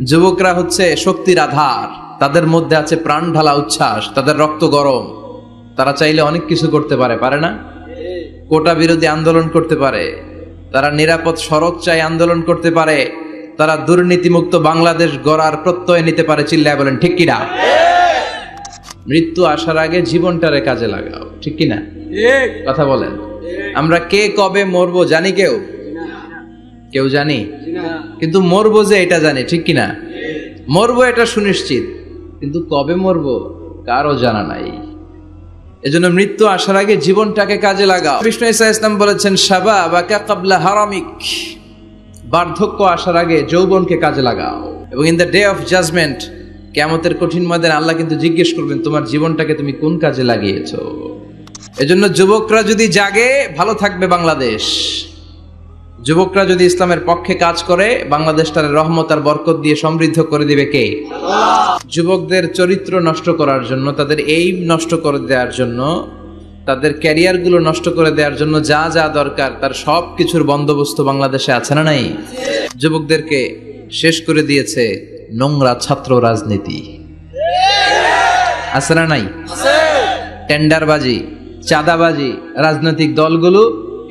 যুবকরা হচ্ছে শক্তির আধার, তাদের মধ্যে আছে প্রাণ ঢালা উচ্ছ্বাস, তাদের রক্ত গরম, তারা চাইলে অনেক কিছু করতে পারে, পারে না? কোটা বিরোধী আন্দোলন করতে পারে, তারা নিরাপদ সড়ক চাই আন্দোলন করতে পারে, তারা দুর্নীতিমুক্ত বাংলাদেশ গড়ার প্রত্যয় নিতে পারে। চিল্লায় বলেন ঠিক কিনা? মৃত্যু আসার আগে জীবনটারে কাজে লাগাও, ঠিক কিনা? কথা বলেন। আমরা কে কবে মরবো জানি? কেউ জানি? কিন্তু মরবো যে এটা জানি, ঠিক কিনা? মরবো এটা সুনিশ্চিত, কিন্তু কবে মরবো কারো জানা নাই। এজন্য মৃত্যু আসার আগে জীবনটাকে কাজে লাগাও। বিষ্ণু ঈসা ইসলাম বলেছেন, শাবাবাকা ক্বাবলা হারামিক, বার্ধক্য আসার আগে যৌবনকে কাজে লাগাও। এবং in the day of judgement, কিয়ামতের কঠিন ময়দানে আল্লাহ কিন্তু জিজ্ঞেস করবেন, তোমার জীবনটাকে তুমি কোন কাজে লাগিয়েছো? এজন্য যুবকরা যদি জাগে, ভালো থাকবে বাংলাদেশ। যুবকরা যদি ইসলামের পক্ষে কাজ করে, বাংলাদেশটার রহমত আর বরকত দিয়ে সমৃদ্ধ করে দিবে কে? যুবকদের চরিত্র নষ্ট করার জন্য, তাদের এইম নষ্ট করে দেওয়ার জন্য, তাদের ক্যারিয়ার গুলো নষ্ট করে দেওয়ার জন্য যা যা দরকার তার সব কিছুর বন্দোবস্ত বাংলাদেশে আছে না নাই? যুবকদেরকে শেষ করে দিয়েছে নোংরা ছাত্র রাজনীতি, আছে না নাই? টেন্ডারবাজি, চাঁদাবাজি, রাজনৈতিক দলগুলো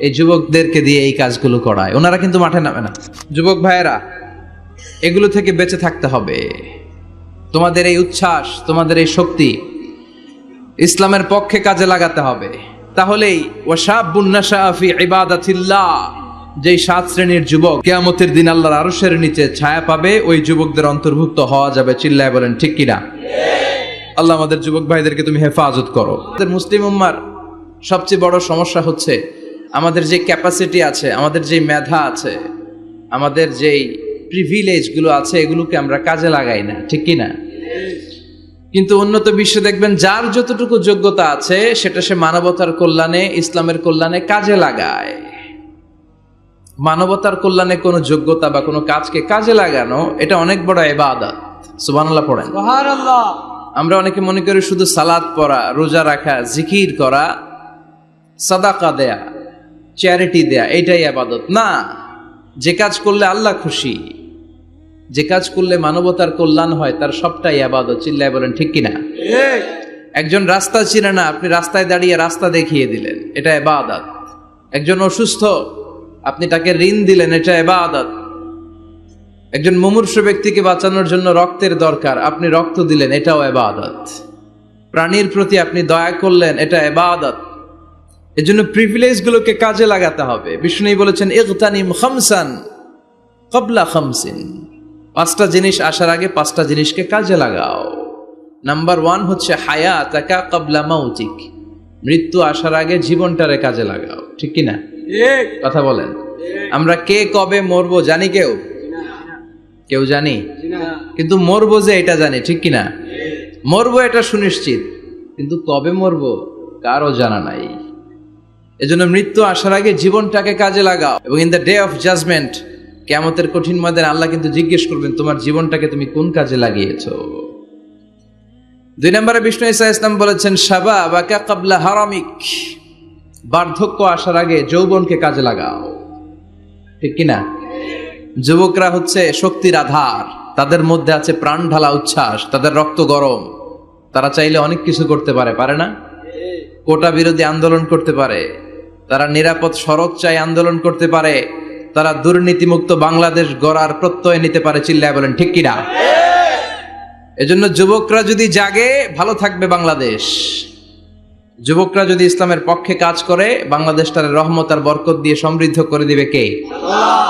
এই যুবকদেরকে দিয়ে এই কাজগুলো করায়। ওনারা কিন্তু মাঠে নামে না। যুবক ভাইয়েরা, এগুলো থেকে বেঁচে থাকতে হবে। তোমাদের এই উচ্ছ্বাস, তোমাদের এই শক্তি ইসলামের পক্ষে কাজে লাগাতে হবে। তাহলেই ওয়াশাবুন নাশাআ ফি ইবাদাতিল্লাহ, যেই 7 শ্রেণীর যুবক কিয়ামতের দিন আল্লাহর আরশের নিচে ছায়া পাবে, ওই যুবকদের অন্তর্ভুক্ত হওয়া যাবে। চিল্লায় বলেন ঠিক কিনা? আল্লাহ আমাদের যুবক ভাইদেরকে তুমি হেফাজত করো। আমাদের মুসলিম উম্মার সবচেয়ে বড় সমস্যা হচ্ছে, আমাদের যে ক্যাপাসিটি আছে, আমাদের যে মেধা আছে, আমাদের যেই প্রিভিলেজ গুলো আছে, এগুলোকে আমরা কাজে লাগাই না, ঠিক কিনা? কিন্তু উন্নত বিশ্বে দেখবেন, যার যতটুকু যোগ্যতা আছে সেটা সে মানবতার কল্যাণে, ইসলামের কল্যাণে কাজে লাগায়। মানবতার কল্যাণে কোনো যোগ্যতা বা কোনো কাজকে কাজে লাগানো, এটা অনেক বড় ইবাদত। সুবহানাল্লাহ পড়েন। সুবহানাল্লাহ। আমরা অনেকে মনে করি শুধু সালাত পড়া, রোজা রাখা, জিকির করা, সাদাকা দেয়া, চ্যারিটি দেয়া, এটাই ইবাদত না। যে কাজ করলে আল্লাহ খুশি, যে কাজ করলে মানবতার কল্যাণ হয়, তার সবটাই ইবাদত। চিল্লায় বলেন ঠিক কিনা? একজন রাস্তা চিনে না, আপনি রাস্তায় দাঁড়িয়ে রাস্তা দেখিয়ে দিলেন, এটা ইবাদত। একজন অসুস্থ, আপনি তাকে ঋণ দিলেন, এটা ইবাদত। একজন মুমূর্ষু ব্যক্তিকে বাঁচানোর জন্য রক্তের দরকার, আপনি রক্ত দিলেন, এটাও ইবাদত। প্রাণীর প্রতি আপনি দয়া করলেন, এটা ইবাদত। এজন্য প্রিভিলেজ গুলোকে কাজে লাগাতে হবে। বিষ্ণু বলেছেন, ইগতানিম খামসান ক্বাবলা খামসিন, 5টা জিনিস আসার আগে 5টা জিনিসকে কাজে লাগাও। নাম্বার 1 হচ্ছে হায়াতাকা ক্বাবলা মাউতিক, মৃত্যু আসার আগে জীবনটারে কাজে লাগাও, ঠিক কিনা? কথা বলেন। আমরা কে কবে মরবো জানি? কেউ জানি? কিন্তু মরবো যে এটা জানি, ঠিক কিনা? মরবো এটা সুনিশ্চিত, কিন্তু কবে মরবো কারো জানা নাই। এজন্য মৃত্যু আসার আগে জীবনটাকে কাজে লাগাও। এবং in the day of judgement, কিয়ামতের কঠিন ময়দানে আল্লাহ কিন্তু জিজ্ঞেস করবেন, তোমার জীবনটাকে তুমি কোন কাজে লাগিয়েছো? 2 নম্বরে বিষ্ণু ঈসা ইসলাম বলেছেন, শাবাবাকা ক্বাবলা হারামিক, বার্ধক্য আসার আগে যৌবনকে কাজে লাগাও, ঠিক কিনা? যুবকরা হচ্ছে শক্তির আধার, তাদের মধ্যে আছে প্রাণ ঢালা উচ্ছ্বাস, তাদের রক্ত গরম, তারা চাইলে অনেক কিছু করতে পারে, পারে না? কোটা বিরোধী আন্দোলন করতে পারে, তারা নিরাপদ সড়ক চাই আন্দোলন করতে পারে, তারা দুর্নীতিমুক্ত বাংলাদেশ গড়ার প্রত্যয় নিতে পারে। চিল্লায় বলেন ঠিক কিনা? এজন্য যুবকরা যদি জাগে, ভালো থাকবে বাংলাদেশ। যুবকরা যদি ইসলামের পক্ষে কাজ করে, বাংলাদেশটার রহমত আর বরকত দিয়ে সমৃদ্ধ করে দিবে কে? আল্লাহ।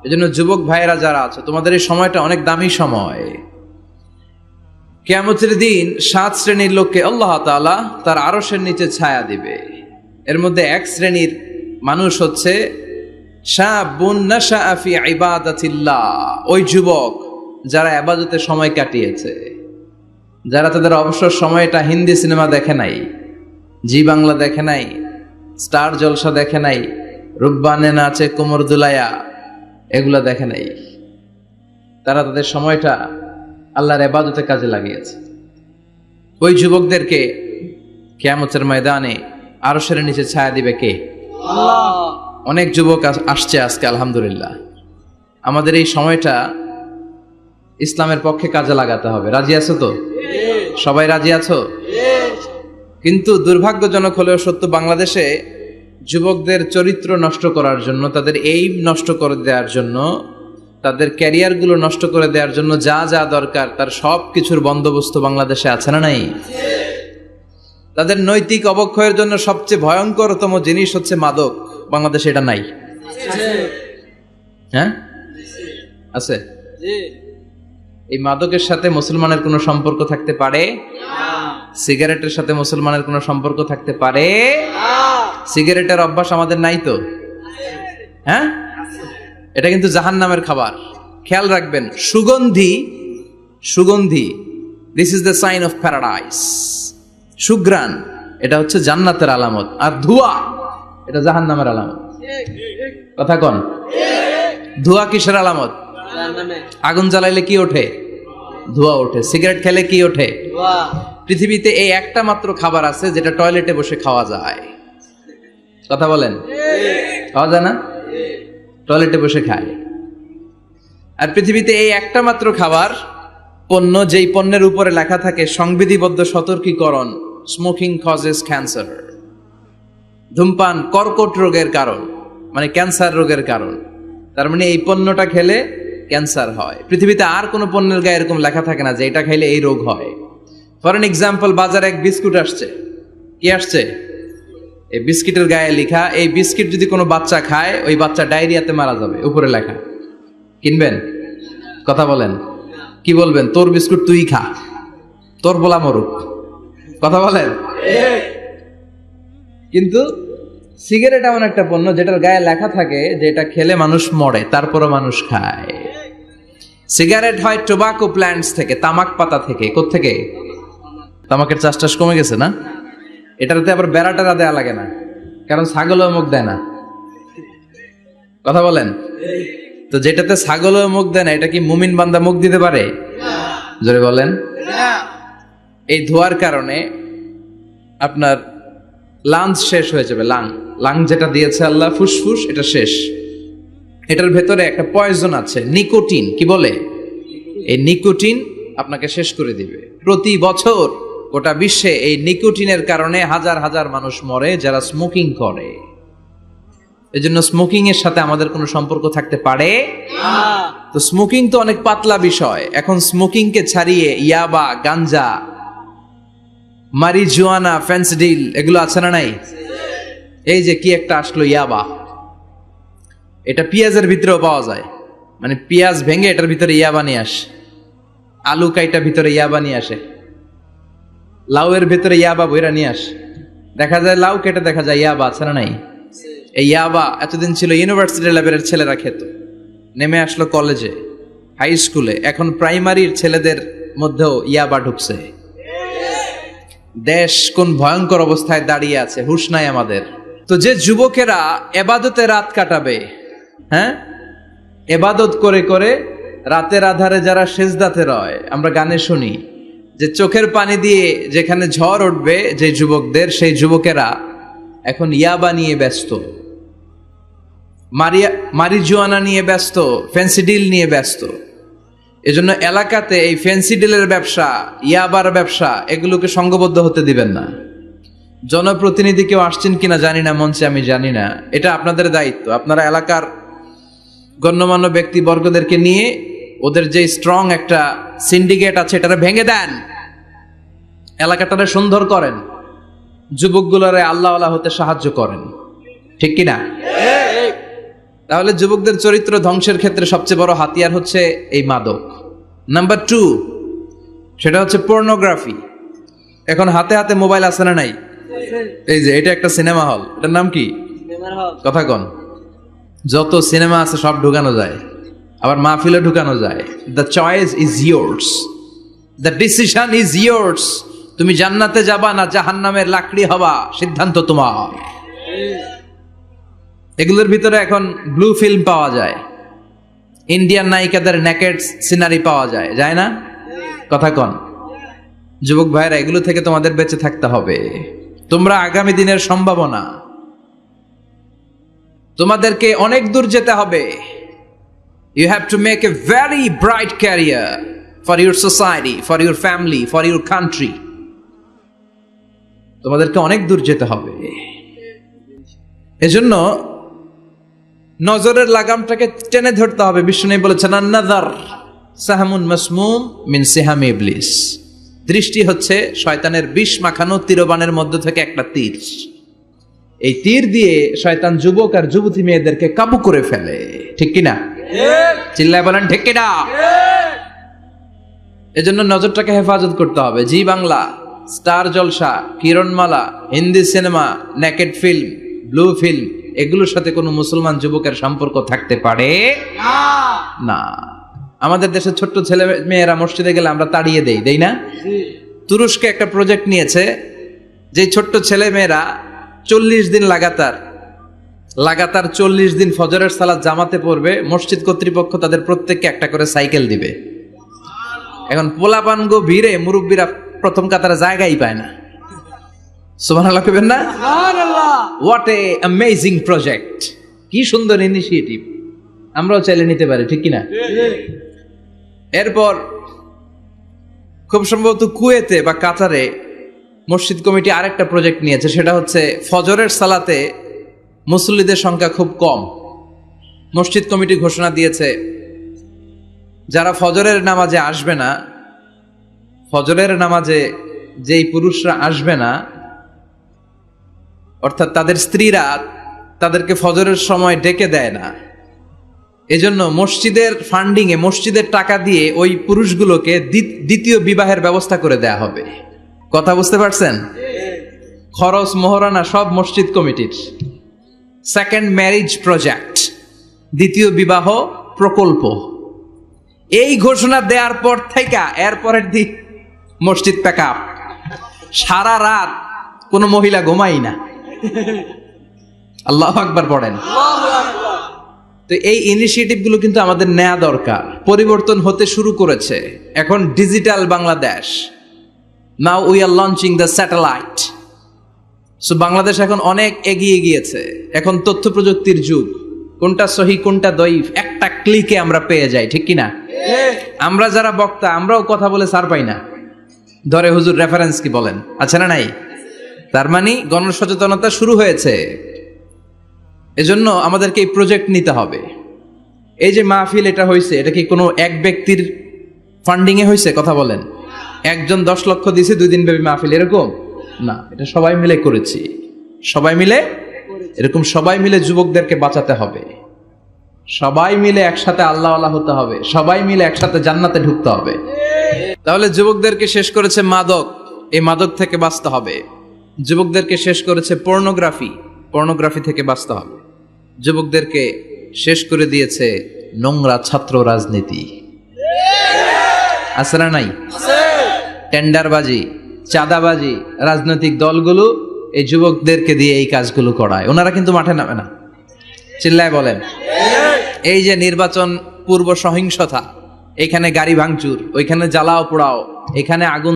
এজন্য যুবক ভাইয়েরা যারা আছে, তোমাদের এই সময়টা অনেক দামি সময়। কিয়ামতের দিন 7 শ্রেণীর লোককে আল্লাহ তাআলা তার আরশের নিচে ছায়া দিবে। এর মধ্যে 1 শ্রেণীর মানুষ হচ্ছে শাবুন নাশাআ ফি ইবাদাতিল্লাহ, ওই যুবক যারা ইবাদতে সময় কাটিয়েছে, যারা তাদের অবসর সময়টা হিন্দি সিনেমা দেখে নাই, জি বাংলা দেখে নাই, স্টার জলসা দেখে নাই, রুব্বানে নাচে কোমর দুলায়া, এগুলা দেখে নাই। তারা তাদের সময়টা আল্লাহর ইবাদতে কাজে লাগিয়েছে। ওই যুবকদেরকে কিয়ামতের ময়দানে আরশের নিচে ছায়া দিবে কে? আল্লাহ। অনেক যুবক আসছে আজকে, আলহামদুলিল্লাহ। আমাদের এই সময়টা ইসলামের পক্ষে কাজে লাগাতে হবে। রাজি আছো তো? সবাই রাজি আছো? কিন্তু দুর্ভাগ্যজনক হলেও সত্য, বাংলাদেশে যুবকদের চরিত্র নষ্ট করার জন্য, তাদের এইম নষ্ট করে দেওয়ার জন্য, তাদের ক্যারিয়ারগুলো নষ্ট করে দেওয়ার জন্য যা যা দরকার তার সব কিছুর বন্দোবস্ত বাংলাদেশে আছে না নাই? তাদের নৈতিক অবক্ষয়ের জন্য সবচেয়ে ভয়ঙ্করতম জিনিস হচ্ছে মাদক। বাংলাদেশে এটা নাই? হ্যাঁ, আছে। এই মাদকের সাথে মুসলমানের কোনো সম্পর্ক থাকতে পারে? সিগারেটের সাথে মুসলমানের কোনো সম্পর্ক থাকতে পারে? সিগারেটের অভ্যাস আমাদের নাই তো? হ্যাঁ, এটা কিন্তু জাহান্নামের খাবার। খেয়াল রাখবেন, সুগন্ধি, সুগন্ধি, this is the sign of paradise. সুঘ্রাণ, এটা হচ্ছে জান্নাতের আলামত। আর ধোঁয়া, এটা জাহান্নামের আলামত। কথা কন, ধোঁয়া কিসের আলামত? আগুন জ্বালাইলে কি ওঠে? ধোঁয়া ওঠে। সিগারেট খেলে কি ওঠে? পৃথিবীতে এই একটা মাত্র খাবার আছে যেটা টয়লেটে বসে খাওয়া যায়। কথা বলেন, খাওয়া যায় না? টয়লেটে বসে খায়। আর পৃথিবীতে এই একটা মাত্র খাবার, পণ্য, যেই পণ্যের উপরে লেখা থাকে সংবিধিবদ্ধ সতর্কীকরণ, স্মোকিং কজেস ক্যান্সার, ধূমপান কর্কট রোগের কারণ, মানে ক্যান্সার রোগের কারণ। তার মানে এই পণ্যটা খেলে ক্যান্সার হয়। পৃথিবীতে আর কোনো পণ্যের গায়ে এরকম লেখা থাকে না যে এটা খাইলে এই রোগ হয়। ফর এন এক্সাম্পল, বাজারে এক বিস্কুট আসছে। কি আসছে? এই বিস্কিটের গায়ে লেখা, এই বিস্কিট যদি কোনো বাচ্চা খায় ওই বাচ্চা ডায়রিয়াতে মারা যাবে, উপরে লেখা। কিনবেন? কথা বলেন, কি বলবেন? তোর বিস্কুট তুই খা, তোর বলা মরুক। কথা বলেন। কিন্তু সিগারেট এমন একটা পণ্য যেটার গায়ে লেখা থাকে যে এটা খেলে মানুষ মরে, তারপরও মানুষ খায়। সিগারেট হয় টোবাকো প্ল্যান্টস থেকে, তামাক পাতা থেকে। কোত্থেকে? তামাকের চাষ টাস কমে গেছে না? এটাতে আবার বেড়া টেরা দেয়া লাগে না, কারণ ছাগলও মুখ দেয় না। কথা বলেন। তো যেটাতে ছাগলও মুখ দেয় না, এটা কি মুমিন বান্দা মুখ দিতে পারে? জোরে বলেন। এই ধোয়ার কারণে আপনার লাংস শেষ হয়ে যাবে। লাং যেটা দিয়েছে আল্লাহ, ফুসফুস, এটা শেষ। এটার ভেতরে একটা পয়জন আছে, নিকোটিন। কি বলে? এই নিকোটিন আপনাকে শেষ করে দিবে। প্রতি বছর গোটা বিশ্বে এই নিকোটিনের কারণে হাজার হাজার মানুষ মরে যারা স্মোকিং করে। এজন্য স্মোকিং এর সাথে আমাদের কোনো সম্পর্ক থাকতে পারে? তো স্মোকিং তো অনেক পাতলা বিষয়। এখন স্মোকিং কে ছাড়িয়ে ইয়াবা, গাঞ্জা, মারিজুয়ানা, ফেন্সিডিল, এগুলো আছে না নাই? এই যে কি একটা আসলো, ইয়াবা। এটা পেঁয়াজের ভিতরেও পাওয়া যায়। মানে পেঁয়াজ ভেঙে এটার ভিতরে ইয়াবা নিয়ে আসে, আলু কাইটা ভিতরে ইয়াবা নিয়ে আসে, লাউয়ের ভিতরে ইয়াবা বইরা নিয়ে আসে। দেখা যায় লাউ কেটে দেখা যায় ইয়াবা, আছে না নাই? এই ইয়াবা এতদিন ছিল ইউনিভার্সিটি লেভেলের ছেলেরা খেত, নেমে আসলো কলেজে, হাই স্কুলে, এখন প্রাইমারির ছেলেদের মধ্যেও ইয়াবা ঢুকছে। দেশ কোন ভয়ঙ্কর অবস্থায় দাঁড়িয়ে আছে, হুঁশ নাই আমাদের। তো যে যুবকেরা এবাদতে রাত কাটাবে, হ্যাঁ, এবাদত করে করে রাতের আধারে যারা সেজদাতে রয়, আমরা গানে শুনি যে চোখের পানি দিয়ে যেখানে ঝড় উঠবে যে যুবকদের, সেই যুবকেরা এখন ইয়াবা নিয়ে ব্যস্ত, মারিজুয়ানা নিয়ে ব্যস্ত, ফেন্সিডিল নিয়ে ব্যস্ত। এজন্য এলাকাতে এই ফেন্সিডিলের ব্যবসা, ইয়াবার ব্যবসা, এগুলোকে সংঘবদ্ধ হতে দিবেন না। জনপ্রতিনিধি কেউ আসছেন কিনা জানি না মঞ্চে, আমি জানি না, এটা আপনাদের দায়িত্ব। আপনারা এলাকার গণ্যমান্য ব্যক্তিবর্গদেরকে নিয়ে ওদের যে স্ট্রং একটা সিন্ডিকেট আছে এটারে ভেঙে দেন, এলাকাটারে সুন্দর করেন, যুবকগুলোরে আল্লাহওয়ালা হতে সাহায্য করেন। ঠিক কিনা? তাহলে যুবকদের চরিত্র ধ্বংসের ক্ষেত্রে সবচেয়ে বড় হাতিয়ার হচ্ছে এই মাদক। নাম্বার 2, সেটা হচ্ছে পর্নোগ্রাফি। এখন হাতে হাতে মোবাইল আছে না নাই? এই যে এটা একটা সিনেমা হল, এটার নাম কি? কথা কন। যত সিনেমা আছে সব ঢুকানো যায়, আবার মাহফিলে ঢুকানো যায়। The choice is yours, the decision is yours. তুমি জান্নাতে যাবা না জাহান্নামের লাকড়ি হবা, সিদ্ধান্ত তোমার। এগুলোর ভিতরে এখন ব্লু ফিল্ম পাওয়া যায়, ইন্ডিয়ান নায়িকাদের নেকেড সিনারি পাওয়া যায়, যায় না? কথা কন। যুবক ভাইরা, এগুলো থেকে তোমাদের বেঁচে থাকতে হবে। তোমরা আগামী দিনের সম্ভাবনা, তোমাদেরকে অনেক দূর যেতে হবে। You have to make a very bright career for your society, for your family, for your country. তোমাদেরকে অনেক দূর যেতে হবে। এজন্য নজরের লাগামটাকে টেনে ধরতে হবে। বিষ্ণু বলেছেন আন-নাযার সাহমুন মাসমুম মিন সিহামি ইবলিস। দৃষ্টি হচ্ছে শয়তানের বিষ মাখানো তীরবানের মধ্যে থেকে একটা তীর। এই তীর দিয়ে শয়তান যুবক আর যুবতী মেয়েদেরকে কাবু করে ফেলে, ঠিক কিনা? চিল্লায় বলেন ঠিক কিনা? এজন্য নজরটাকে হেফাজত করতে হবে। Zee Bangla, Star Jalsha, Kiranmala, Hindi cinema, naked film, blue film, এগুলোর সাথে কোনো মুসলমান যুবকের সম্পর্ক থাকতে পারে না। আমাদের দেশের ছোট্ট ছেলে মেয়েরা মসজিদে গেলে আমরা তাড়িয়ে দেই না? তুরস্কে একটা প্রজেক্ট নিয়েছে, যে ছোট্ট ছেলে মেয়েরা 40 দিন লাগাতার 40 দিন ফজরের সালাত জামাতে পড়বে। মসজিদ কর্তৃপক্ষ তাদের প্রত্যেককে একটা করে সাইকেল দিবে। এখন পোলাপানগো ভিড়ে মুরব্বীরা প্রথম কাতারে জায়গাই পায় না। সুবহানাল্লাহ কইবেন না? হোয়াট এ অ্যামেজিং প্রজেক্ট, কি সুন্দর ইনিশিয়েটিভ। আমরাও চাইলে নিতে পারি, ঠিক কিনা? এরপর খুব সম্ভবত কুয়েতে বা কাতারে মসজিদ কমিটি আরেকটা প্রজেক্ট নিয়েছে, সেটা হচ্ছে ফজরের সালাতে মুসল্লিদের সংখ্যা খুব কম। মসজিদ কমিটি ঘোষণা দিয়েছে যারা ফজরের নামাজে আসবে না, ফজরের নামাজে যেই পুরুষরা আসবে না, অর্থাৎ তাদের স্ত্রীরা তাদেরকে ফজরের সময় ডেকে দেয় না, এজন্য মসজিদের ফান্ডিং এ, মসজিদের টাকা দিয়ে ওই পুরুষগুলোকে দ্বিতীয় বিবাহের ব্যবস্থা করে দেয়া হবে। কথা বুঝতে পারছেন? খরচ মোহরানা সব মসজিদ কমিটির। সেকেন্ড ম্যারেজ প্রজেক্ট, দ্বিতীয় বিবাহ প্রকল্প। এই ঘোষণা দেওয়ার পর থেকে এরপরের দিন মসজিদ প্যাকআপ। সারা রাত কোনো মহিলা ঘুমাই না। আল্লাহু আকবার পড়েন। তো এই ইনিশিয়েটিভ গুলো কিন্তু আমাদের নেওয়া দরকার। পরিবর্তন হতে শুরু করেছে। এখন digital Bangladesh, now we are launching the satellite. So Bangladesh এখন অনেক এগিয়ে গিয়েছে। এখন তথ্য প্রযুক্তির যুগ। কোনটা সহি কোনটা দঈফ একটা ক্লিকে আমরা পেয়ে যাই, ঠিক কিনা? আমরা যারা বক্তা, আমরাও কথা বলে ছাড় পাই না। ধরে হুজুর রেফারেন্স কি বলেন, আছে না নাই? তার মানে গণসচেতনতা শুরু হয়েছে। এজন্য আমাদেরকে এই প্রজেক্ট নিতে হবে। এই যে মাহফিল এটা হয়েছে, এটা কি কোনো এক ব্যক্তির ফান্ডিং এ হয়েছে? কথা বলেন। একজন 10 লক্ষ দিয়েছে 2 দিন ব্যাপী মাহফিল, এরকম না। এটা সবাই মিলে করেছি, সবাই মিলে। এরকম সবাই মিলে যুবকদেরকে বাঁচাতে হবে, সবাই মিলে একসাথে আল্লাহওয়ালা হতে হবে, সবাই মিলে একসাথে জান্নাতে ঢুকতে হবে। তাহলে যুবকদেরকে শেষ করেছে মাদক, এই মাদক থেকে বাঁচতে হবে। যুবকদেরকে শেষ করেছে পর্নোগ্রাফি থেকে বাঁচতে হবে। যুবকদেরকে শেষ করে দিয়েছে নোংরা ছাত্র রাজনীতি, আছে না নাই? টেন্ডারবাজি, চাঁদাবাজি, রাজনৈতিক দলগুলো এই যুবকদেরকে দিয়ে এই কাজগুলো করায়। ওনারা কিন্তু মাঠে নামে না। চিল্লায় বলেন। এই যে নির্বাচন পূর্ব সহিংসতা, এখানে গাড়ি ভাঙচুর, ওইখানে জ্বালাও পোড়াও, এখানে আগুন